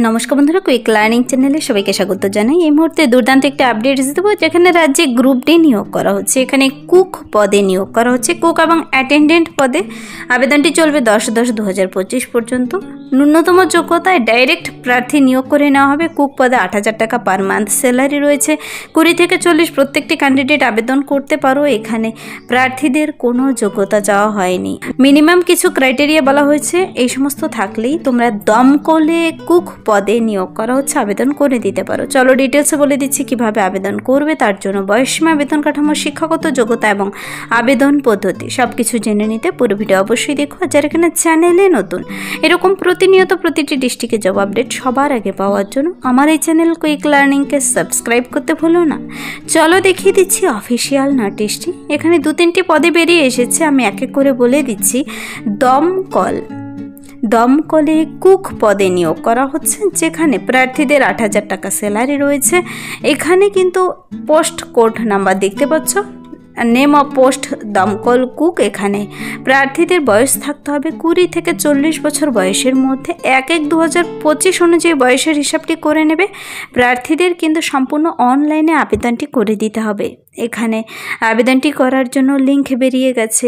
নমস্কার বন্ধুরা, quick learning চ্যানেলে সবাইকে স্বাগত জানাই। এই মুহূর্তে দুর্দান্ত একটা আপডেট দেবো, যেখানে রাজ্যে গ্রুপ ডি নিয়োগ করা হচ্ছে। এখানে কুক পদে নিয়োগ করা হচ্ছে। কুক এবং অ্যাটেন্ডেন্ট পদে আবেদনটি চলবে 10/10/2025 পর্যন্ত। ন্যূনতম যোগ্যতায় ডাইরেক্ট প্রার্থী নিয়োগ করে নেওয়া হবে। কুক পদে 8,000 টাকা পার মান্থ স্যালারি রয়েছে। 20 থেকে 40 প্রত্যেকটি ক্যান্ডিডেট আবেদন করতে পারো। এখানে প্রার্থীদের কোনো যোগ্যতা চাওয়া হয়নি। মিনিমাম কিছু ক্রাইটেরিয়া বলা হয়েছে, এই সমস্ত থাকলেই তোমরা দমকলে কুক পদে নিয়োগ করা হচ্ছে, আবেদন করে দিতে পারো। চলো ডিটেলসে বলে দিচ্ছি কিভাবে আবেদন করবে। তার জন্য বয়সসীমা, বেতন কাঠামো, শিক্ষাগত যোগ্যতা এবং আবেদন পদ্ধতি সবকিছু জেনে নিতে পুরো ভিডিও অবশ্যই দেখো। যারা এখানে চ্যানেলে নতুন, এরকম প্রতিনিয়ত প্রতিটি ডিস্ট্রিক্টের জব আপডেট সবার আগে পাওয়ার জন্য আমার এই চ্যানেল কুইক লার্নিংকে সাবস্ক্রাইব করতে ভুলো না। চলো দেখিয়ে দিচ্ছি অফিসিয়াল নোটিশটি। এখানে 2-3টি পদে বেরিয়ে এসেছে, আমি এক এক করে বলে দিচ্ছি। দমকলে কুক পদে নিয়োগ করা হচ্ছে, যেখানে প্রার্থীদের 8,000 টাকা স্যালারি রয়েছে। এখানে কিন্তু পোস্ট কোড নাম্বার দেখতে পাচ্ছ, নেম অফ পোস্ট দমকল কুক। এখানে প্রার্থীদের বয়স থাকতে হবে 20 থেকে 40 বছর বয়সের মধ্যে। 1/1/2025 অনুযায়ী বয়সের হিসাবটি করে নেবে। প্রার্থীদের কিন্তু সম্পূর্ণ অনলাইনে আবেদনটি করে দিতে হবে। এখানে আবেদনটি করার জন্য লিঙ্ক বেরিয়ে গেছে।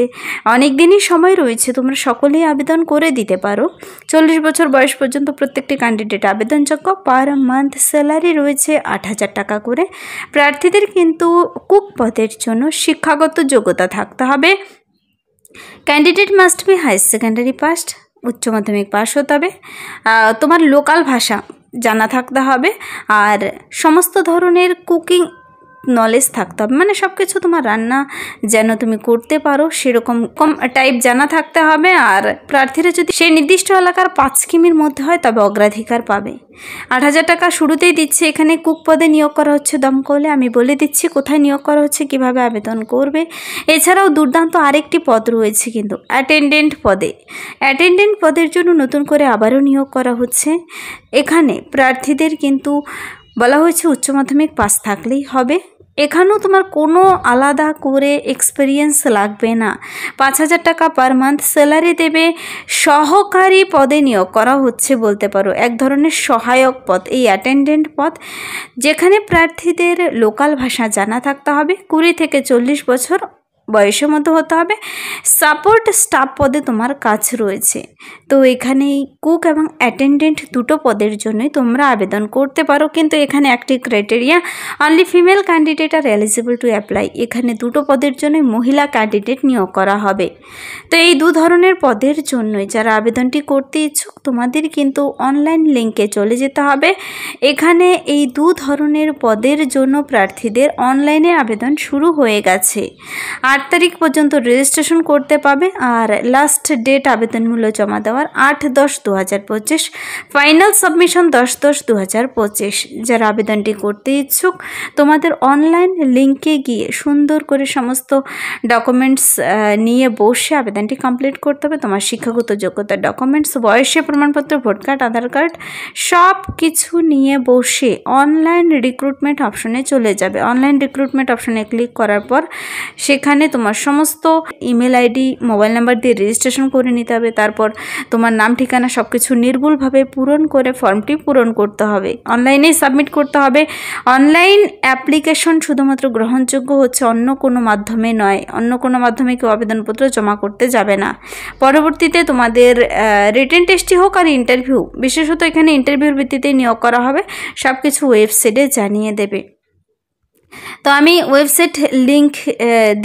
অনেক দিনই সময় রয়েছে, তোমরা সকলেই আবেদন করে দিতে পারো। 40 বছর বয়স পর্যন্ত প্রত্যেকটি ক্যান্ডিডেট আবেদনযোগ্য। পার মান্থ স্যালারি রয়েছে 8,000 টাকা করে। প্রার্থীদের কিন্তু কুক পদের জন্য শিক্ষাগত যোগ্যতা থাকতে হবে। Candidate must be high secondary pass, উচ্চ মাধ্যমিক পাস হতে হবে। তোমার লোকাল ভাষা জানা থাকতে হবে, আর সমস্ত ধরনের কুকিং নলেজ থাকতে হবে, মানে সব কিছু তোমার রান্না যেন তুমি করতে পারো সেরকম টাইপ জানা থাকতে হবে। আর প্রার্থীরা যদি সেই নির্দিষ্ট এলাকার 5 কিমির মধ্যে হয় তবে অগ্রাধিকার পাবে। 8,000 টাকা শুরুতেই দিচ্ছে। এখানে কুক পদে নিয়োগ করা হচ্ছে দমকলে। আমি বলে দিচ্ছি কোথায় নিয়োগ করা হচ্ছে, কিভাবে আবেদন করবে। এছাড়াও দুর্দান্ত আরেকটি পদ রয়েছে কিন্তু অ্যাটেন্ডেন্ট পদে। অ্যাটেন্ডেন্ট পদের জন্য নতুন করে আবারও নিয়োগ করা হচ্ছে। এখানে প্রার্থীদের কিন্তু বলা হয়েছে উচ্চ মাধ্যমিক পাস থাকলেই হবে। এখানেও তোমার কোনো আলাদা করে এক্সপিরিয়েন্স লাগবে না। 5,000 টাকা পার মান্থ স্যালারি দেবে। সহকারী পদে নিয়োগ করা হচ্ছে বলতে পারো, এক ধরনের সহায়ক পদ এই অ্যাটেন্ডেন্ট পদ, যেখানে প্রার্থীদের লোকাল ভাষা জানা থাকতে হবে। 20 থেকে 40 বছর বয়সের মধ্যে হতে হবে। সাপোর্ট স্টাফ পদে তোমার কাজ রয়েছে। তো এখানে কুক এবং অ্যাটেন্ডেন্ট দুটো পদের জন্যই তোমরা আবেদন করতে পারো, কিন্তু এখানে একটি criteria, only female candidate are eligible to apply. এখানে দুটো পদের জন্যই মহিলা ক্যান্ডিডেট নিয়োগ করা হবে। তো এই দু ধরনের পদের জন্যই যারা আবেদনটি করতে ইচ্ছুক, তোমাদের কিন্তু অনলাইন লিঙ্কে চলে যেতে হবে। এখানে এই দু ধরনের পদের জন্য প্রার্থীদের অনলাইনে আবেদন শুরু হয়ে গেছে। 8 তারিখ পর্যন্ত রেজিস্ট্রেশন করতে পাবে, আর লাস্ট ডেট আবেদনমূল্য জমা দেওয়ার 8/10/2025। Final submission 10/10/2025। যারা আবেদনটি করতে ইচ্ছুক, তোমাদের অনলাইন লিঙ্কে গিয়ে সুন্দর করে সমস্ত ডকুমেন্টস নিয়ে বসে আবেদনটি কমপ্লিট করতে হবে। তোমার শিক্ষাগত যোগ্যতার ডকুমেন্টস, বয়সের প্রমাণপত্র, ভোট কার্ড, আধার কার্ড সব কিছু নিয়ে বসে অনলাইন রিক্রুটমেন্ট অপশনে চলে যাবে। অনলাইন রিক্রুটমেন্ট অপশনে ক্লিক করার পর সেখানে তোমার সমস্ত ইমেল আইডি, মোবাইল নাম্বার দিয়ে রেজিস্ট্রেশন করে নিতে হবে। তারপর তোমার নাম, ঠিকানা সব কিছু নির্ভুলভাবে পূরণ করে ফর্মটি পূরণ করতে হবে। অনলাইনেই সাবমিট করতে হবে। অনলাইন অ্যাপ্লিকেশন শুধুমাত্র গ্রহণযোগ্য হচ্ছে, অন্য কোনো মাধ্যমে নয়। অন্য কোনো মাধ্যমে কেউ আবেদনপত্র জমা করতে যাবে না। পরবর্তীতে তোমাদের রিটেন টেস্টই হোক আর ইন্টারভিউ, বিশেষত এখানে ইন্টারভিউর ভিত্তিতে নিয়োগ করা হবে, সব কিছু ওয়েবসাইটে জানিয়ে দেবে। তো আমি ওয়েবসাইট লিঙ্ক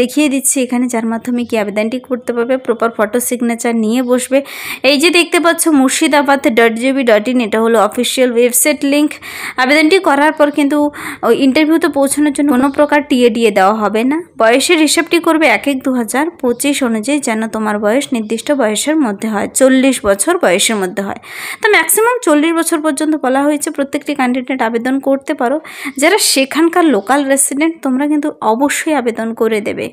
দেখিয়ে দিচ্ছি এখানে, যার মাধ্যমে কি আবেদনটি করতে পারবে। প্রপার ফটো সিগনেচার নিয়ে বসবে। এই যে দেখতে পাচ্ছ murshidabad.gov.in, এটা হলো অফিসিয়াল ওয়েবসাইট লিঙ্ক। আবেদনটি করার পর কিন্তু ওই ইন্টারভিউতে পৌঁছানোর জন্য কোনো প্রকার টিএডিএ দেওয়া হবে না। বয়সের হিসাবটি করবে 1/1/2025 অনুযায়ী, যেন তোমার বয়স নির্দিষ্ট বয়সের মধ্যে হয়, 40 বছর বয়সের মধ্যে হয়। তো ম্যাক্সিমাম 40 বছর পর্যন্ত বলা হয়েছে। প্রত্যেকটি ক্যান্ডিডেট আবেদন করতে পারো। যারা সেখানকার লোকাল রেসিডেন্ট, তোমরা কিন্তু অবশ্যই আবেদন করে দেবে।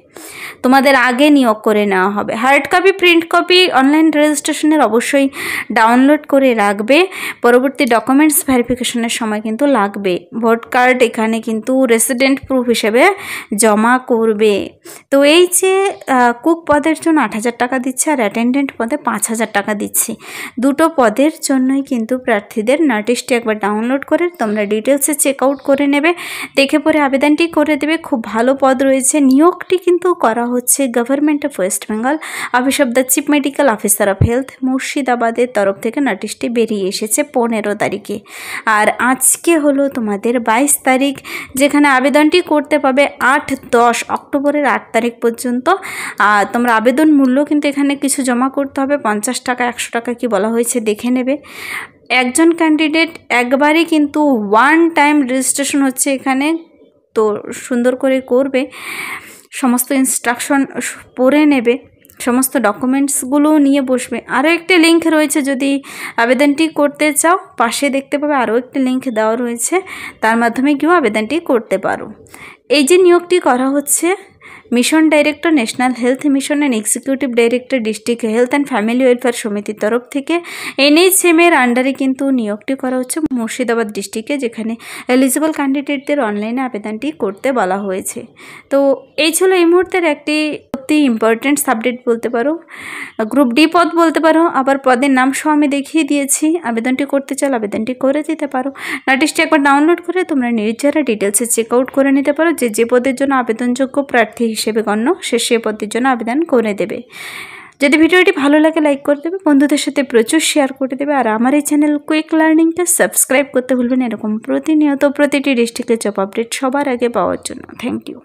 তোমাদের আগে নিয়োগ করে নেওয়া হবে। Hard copy, print copy online রেজিস্ট্রেশনের অবশ্যই ডাউনলোড করে রাখবে। পরবর্তী ডকুমেন্টস ভেরিফিকেশনের সময় কিন্তু লাগবে। ভোট কার্ড এখানে কিন্তু রেসিডেন্ট প্রুফ হিসেবে জমা করবে। তো এই যে কুক পদের জন্য 8,000 টাকা দিচ্ছে আর অ্যাটেন্ডেন্ট পদে 5,000 টাকা দিচ্ছি। দুটো পদের জন্যই কিন্তু প্রার্থীদের নোটিশটি একবার ডাউনলোড করে তোমরা ডিটেলসে চেক আউট করে নেবে, দেখে পরে আবেদনটি করে দেবে। খুব ভালো পদ রয়েছে। নিয়োগটি কিন্তু করা হচ্ছে government of West Bengal, office of the chief medical officer of health, মুর্শিদাবাদের তরফ থেকে নোটিশটি বেরিয়ে এসেছে 15 তারিখে। আর আজকে হলো তোমাদের 22 তারিখ, যেখানে আবেদনটি করতে পাবে 8-10 অক্টোবরের 8 তারিখ পর্যন্ত। তোমরা আবেদন মূল্য কিন্তু এখানে কিছু জমা করতে হবে, 50 টাকা 100 টাকা কি বলা হয়েছে দেখে নেবে। একজন ক্যান্ডিডেট একবারই কিন্তু ওয়ান টাইম রেজিস্ট্রেশন হচ্ছে এখানে, তো সুন্দর করে করবে, সমস্ত ইনস্ট্রাকশন পড়ে নেবে, সমস্ত ডকুমেন্টসগুলোও নিয়ে বসবে। আরও একটি লিঙ্ক রয়েছে, যদি আবেদনটি করতে চাও পাশে দেখতে পাবে আরও একটি লিঙ্ক দেওয়া রয়েছে, তার মাধ্যমে গিয়েও আবেদনটি করতে পারো। এই যে নিয়োগটি করা হচ্ছে mission director national health mission and executive director district health and family welfare সমিতির তরফ থেকে NHM এর আন্ডারে কিন্তু নিয়োগটি করা হচ্ছে মুর্শিদাবাদ ডিস্ট্রিক্টে, যেখানে এলিজিবল ক্যান্ডিডেটদের অনলাইনে আবেদনটি করতে বলা হয়েছে। তো এই ছিল এই মুহূর্তের একটি অতি ইম্পর্টেন্ট সাবজেক্ট বলতে পারো, গ্রুপ ডি পদ বলতে পারো। আবার পদের নাম সহ আমি দেখিয়ে দিয়েছি, আবেদনটি করতে চাও আবেদনটি করে দিতে পারো। নোটিশটি একবার ডাউনলোড করে তোমরা নিজেরা ডিটেলসে চেক আউট করে নিতে পারো, যে পদের জন্য আবেদনযোগ্য প্রার্থী হিসেবে গণ্য সে পদের জন্য আবেদন করে দেবে। যদি ভিডিওটি ভালো লাগে লাইক করে দেবে, বন্ধুদের সাথে প্রচুর শেয়ার করে দেবে, আর আমার এই চ্যানেল কুইক লার্নিংটা সাবস্ক্রাইব করতে ভুলবেন এরকম প্রতিনিয়ত প্রতিটি ডিস্ট্রিক্টের জব আপডেট সবার আগে পাওয়ার জন্য। Thank you.